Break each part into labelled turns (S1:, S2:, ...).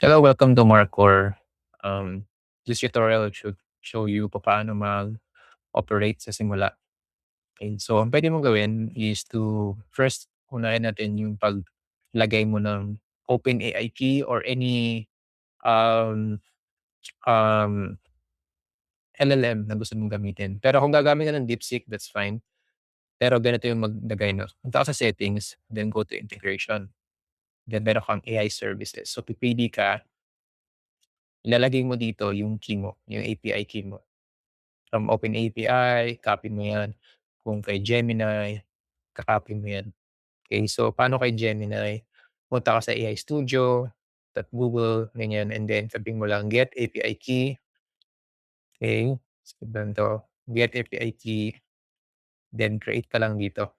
S1: Hello, welcome to Marcor. This tutorial should show you paano mag-operate sa simula. Okay, so ang pwede mong gawin is to first unahin natin yung paglagay mo ng OpenAI key or any um, um, LLM na gusto mong gamitin. Pero kung gagamit ka ng DeepSeek, that's fine. Pero ganito yung maglagay, no? Punta ka sa settings, then go to integration. Then meron kang AI services. So pipili ka, ilalagay mo dito yung key mo, yung API key mo. From OpenAPI, copy mo 'yan. Kung kay Gemini, ka-copy mo 'yan. Okay, so paano kay Gemini, punta ka sa AI Studio, .google, ganyan, and then sabihin mo lang get API key, okay, ganito, get API key, then create ka lang dito,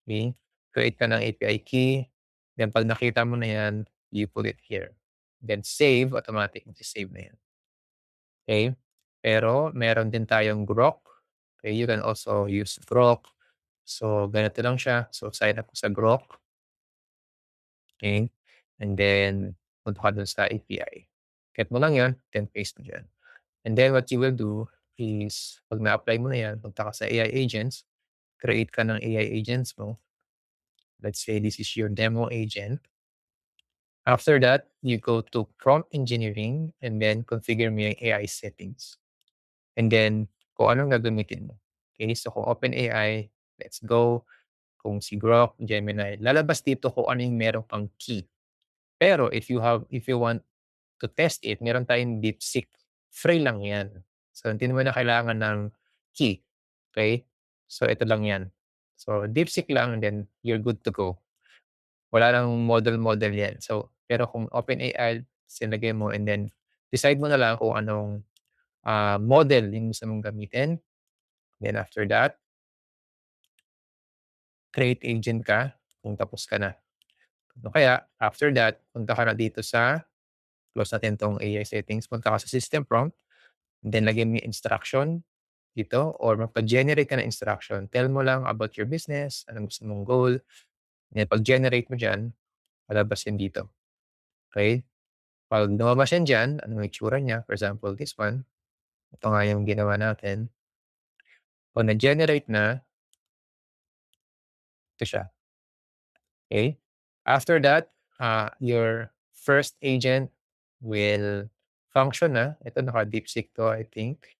S1: okay. Create ka ng API key, then 'pag nakita mo na 'yan, you put it here. Then save, automatic magse-save na 'yan, okay. Pero meron din tayong Grok, okay, you can also use Grok. So, ganito lang siya. So, sign up ka sa Grok, okey, and then punta ka dun sa API. Get mo lang 'yun, then paste mo diyan. And then what you will do is 'pag na-apply mo na 'yan, punta ka sa AI agents, create ka ng AI agents mo. Let's say this is your demo agent. After that, you go to prompt engineering and then configure mo yung AI settings. And then kung anong gagamitin mo. Okay, so kung OpenAI, let's go. Kung si Grok, Gemini, lalabas dito kung ano yung meron kang key. Pero if you want to test it, meron tayong DeepSeek, free lang 'yan. So, hindi mo na kailangan ng key, okey? So, ito lang 'yan. So, DeepSeek lang then you're good to go. Wala ng model-model 'yan. So, pero kung OpenAI sinlagay mo and then decide mo na lang kung anong, model yung gusto mong gamitin. Then after that, create agent ka kung tapos ka na. O kaya after that, punta ka na dito sa close natin 'tong AI settings, punta ka sa system prompt, then lagyan mo yung instruction dito or magpa-generate ka ng instruction. Tell mo lang about your business, anong gusto mong goal, then pag-generate mo diyan, lalabas yan dito, okey? 'Pag lumabas yan diyan, anong itsura niya, for example, this one, ito nga yung ginawa natin. 'Pag na-generate na, ito siya, okey? After that, your first agent will function na. Ito naka-DeepSeek 'to, I think.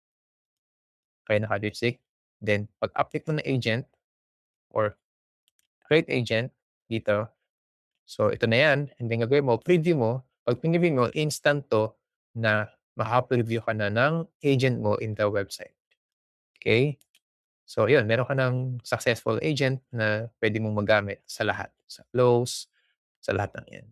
S1: Kaya naka-DeepSeek. Then 'pag update mo ng agent or create agent dito, so ito na 'yan, and then gagawin mo preview mo, 'pag pinreview mo instant 'to na makaka-preview ka na ng agent mo in the website, okey? So 'yun, meron ka ng successful agent na puwede mong magamit sa lahat, sa flows, sa lahat ng 'yan.